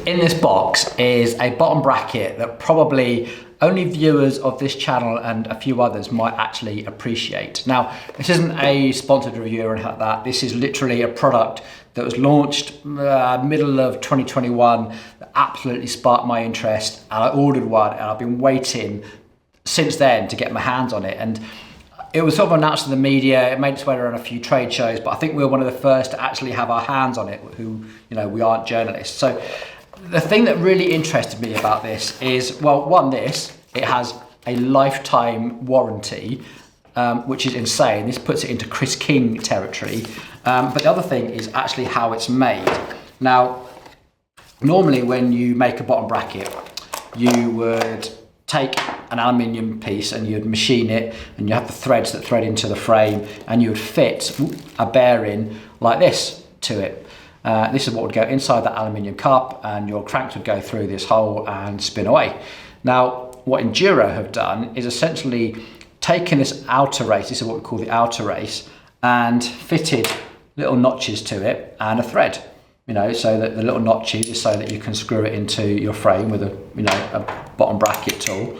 In this box is a bottom bracket that probably only viewers of this channel and a few others might actually appreciate. Now, this isn't a sponsored review or anything like that. This is literally a product that was launched middle of 2021 that absolutely sparked my interest, and I ordered one and I've been waiting since then to get my hands on it. And it was sort of announced in the media, it made its way around a few trade shows, but I think we were one of the first to actually have our hands on it, who, you know, we aren't journalists. So the thing that really interested me about this is, well, one, it has a lifetime warranty, which is insane. This puts it into Chris King territory. But the other thing is actually how it's made. Now, normally when you make a bottom bracket, you would take an aluminium piece and you'd machine it, and you have the threads that thread into the frame, and you would fit a bearing like this to it. This is what would go inside that aluminium cup, and your cranks would go through this hole and spin away. Now, what Enduro have done is essentially taken this outer race, this is what we call the outer race, and fitted little notches to it and a thread, you know, so that the little notches is so that you can screw it into your frame with a, you know, a bottom bracket tool.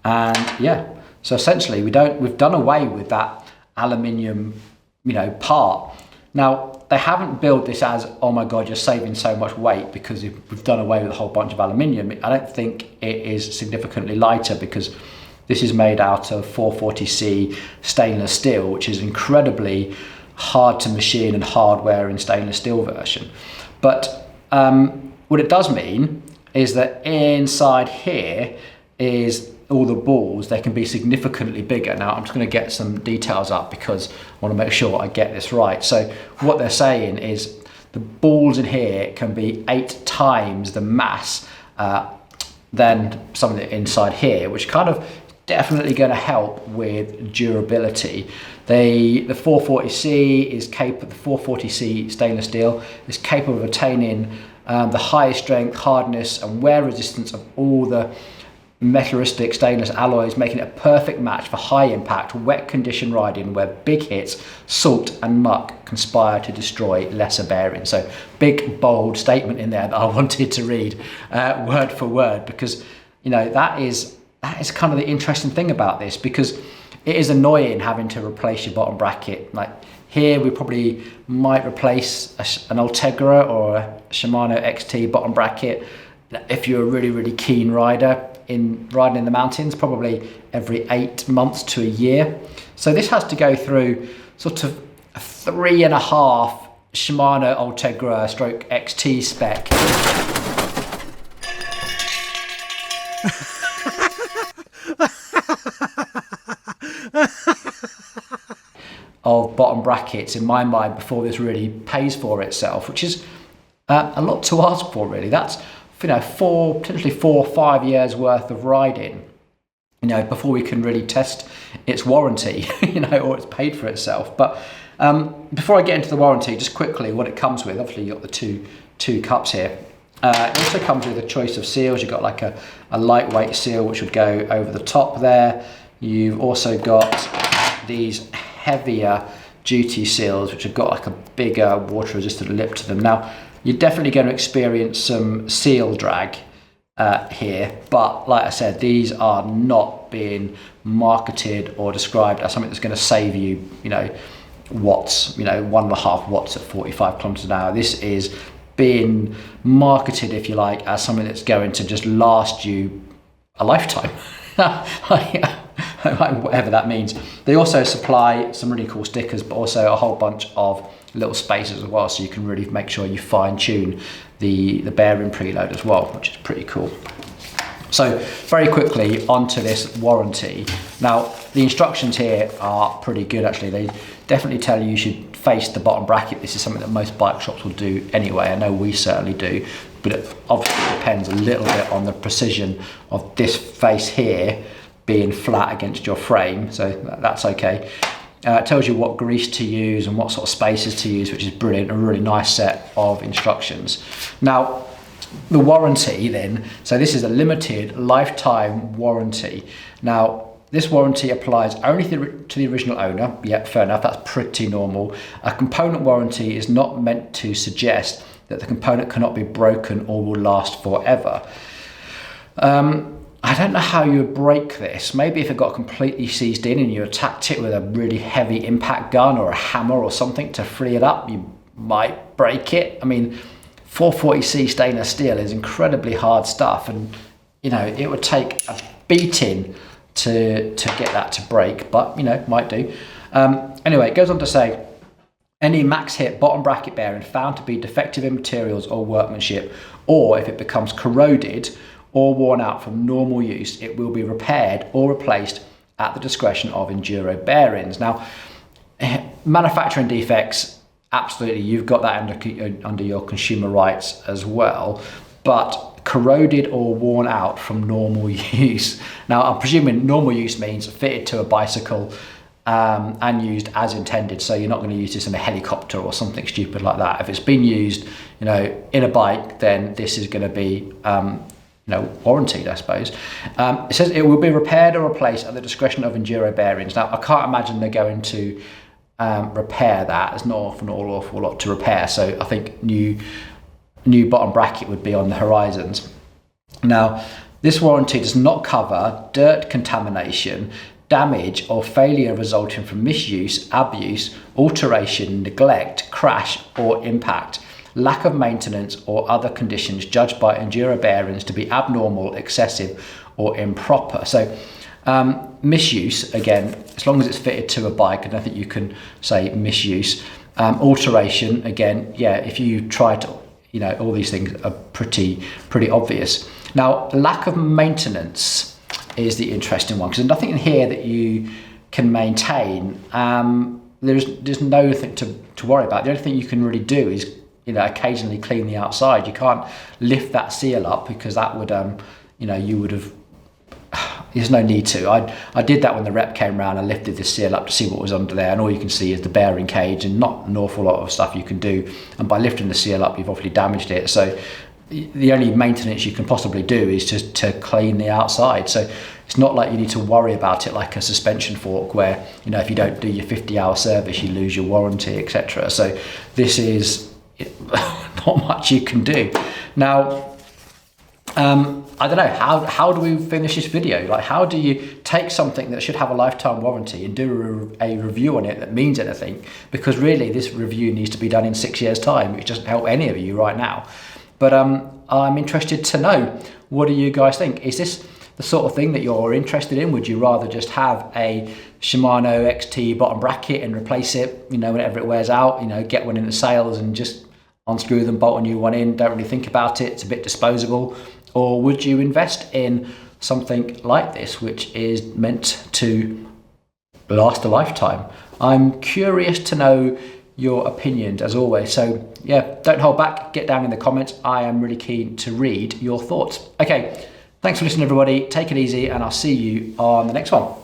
And yeah, so essentially we've done away with that aluminium, you know, part. Now, they haven't built this as, oh my God, you're saving so much weight because we've done away with a whole bunch of aluminium. I don't think it is significantly lighter because this is made out of 440C stainless steel, which is incredibly hard to machine and hardware in stainless steel version. But what it does mean is that inside here is all the balls. They can be significantly bigger. Now, I'm just going to get some details up because I want to make sure I get this right. So what they're saying is the balls in here can be 8 times the mass than some of the inside here, which kind of definitely going to help with durability. The 440C is capable, the 440C stainless steel is capable of attaining the highest strength, hardness and wear resistance of all the metallistic stainless alloys, making it a perfect match for high impact, wet condition riding where big hits, salt and muck conspire to destroy lesser bearings. So big, bold statement in there that I wanted to read word for word, because, you know, that is kind of the interesting thing about this, because it is annoying having to replace your bottom bracket. Like here, we probably might replace an Ultegra or a Shimano XT bottom bracket if you're a really, really keen rider in riding in the mountains, probably every 8 months to a year. So this has to go through sort of a 3.5 Shimano Ultegra stroke XT spec of bottom brackets in my mind before this really pays for itself, which is a lot to ask for, really. That's, you know, potentially 4 or 5 years worth of riding, you know, before we can really test its warranty, you know, or it's paid for itself. But before I get into the warranty, just quickly what it comes with. Obviously, you've got the two cups here. It also comes with a choice of seals. You've got like a lightweight seal which would go over the top there. You've also got these heavier duty seals which have got like a bigger water resistant lip to them. Now, you're definitely going to experience some seal drag here, but like I said, these are not being marketed or described as something that's going to save you, you know, watts, you know, 1.5 watts at 45 kilometers an hour. This is being marketed, if you like, as something that's going to just last you a lifetime. Whatever that means. They also supply some really cool stickers, but also a whole bunch of little spacers as well, so you can really make sure you fine tune the bearing preload as well, which is pretty cool. So very quickly onto this warranty. Now, the instructions here are pretty good actually. They definitely tell you should face the bottom bracket. This is something that most bike shops will do anyway. I know we certainly do, but it obviously depends a little bit on the precision of this face here being flat against your frame, so that's okay. It tells you what grease to use and what sort of spacers to use, which is brilliant, a really nice set of instructions. Now, the warranty then, so this is a limited lifetime warranty. Now, this warranty applies only to the original owner. Yeah, fair enough, that's pretty normal. A component warranty is not meant to suggest that the component cannot be broken or will last forever. I don't know how you would break this. Maybe if it got completely seized in and you attacked it with a really heavy impact gun or a hammer or something to free it up, you might break it. I mean, 440C stainless steel is incredibly hard stuff, and you know, it would take a beating to get that to break, but you know, might do. Anyway, it goes on to say, any MaxHit bottom bracket bearing found to be defective in materials or workmanship, or if it becomes corroded or worn out from normal use, it will be repaired or replaced at the discretion of Enduro bearings. Now, manufacturing defects, absolutely, you've got that under your consumer rights as well, but corroded or worn out from normal use. Now, I'm presuming normal use means fitted to a bicycle and used as intended, so you're not going to use this in a helicopter or something stupid like that. If it's been used, you know, in a bike, then this is going to be warranted, I suppose. It says it will be repaired or replaced at the discretion of Enduro bearings. Now, I can't imagine they're going to repair that. There's not an awful lot to repair, so I think new bottom bracket would be on the horizons. Now, this warranty does not cover dirt contamination, damage or failure resulting from misuse, abuse, alteration, neglect, crash or impact, lack of maintenance or other conditions judged by Enduro bearings to be abnormal, excessive or improper. So misuse, again, as long as it's fitted to a bike, I don't think you can say misuse. Alteration, again, yeah, if you try to, you know, all these things are pretty obvious. Now, lack of maintenance is the interesting one, because there's nothing in here that you can maintain. There's nothing to worry about. The only thing you can really do is, you know, occasionally clean the outside. You can't lift that seal up, because that would, you know, you would have, there's no need to. I did that when the rep came around. I lifted the seal up to see what was under there, and all you can see is the bearing cage and not an awful lot of stuff you can do. And by lifting the seal up, you've obviously damaged it. So the only maintenance you can possibly do is just to clean the outside. So it's not like you need to worry about it like a suspension fork, where, you know, if you don't do your 50-hour service, you lose your warranty, etc. So this is not much you can do. Now, I don't know, how do we finish this video? Like, how do you take something that should have a lifetime warranty and do a review on it that means anything? Because really, this review needs to be done in 6 years' time, which doesn't help any of you right now. But I'm interested to know, what do you guys think? Is this the sort of thing that you're interested in? Would you rather just have a Shimano XT bottom bracket and replace it, you know, whenever it wears out, you know, get one in the sales and just unscrew them, bolt a new one in, don't really think about it, it's a bit disposable? Or would you invest in something like this, which is meant to last a lifetime? I'm curious to know your opinions, as always. So yeah, don't hold back, get down in the comments. I am really keen to read your thoughts. Okay, thanks for listening, everybody. Take it easy, and I'll see you on the next one.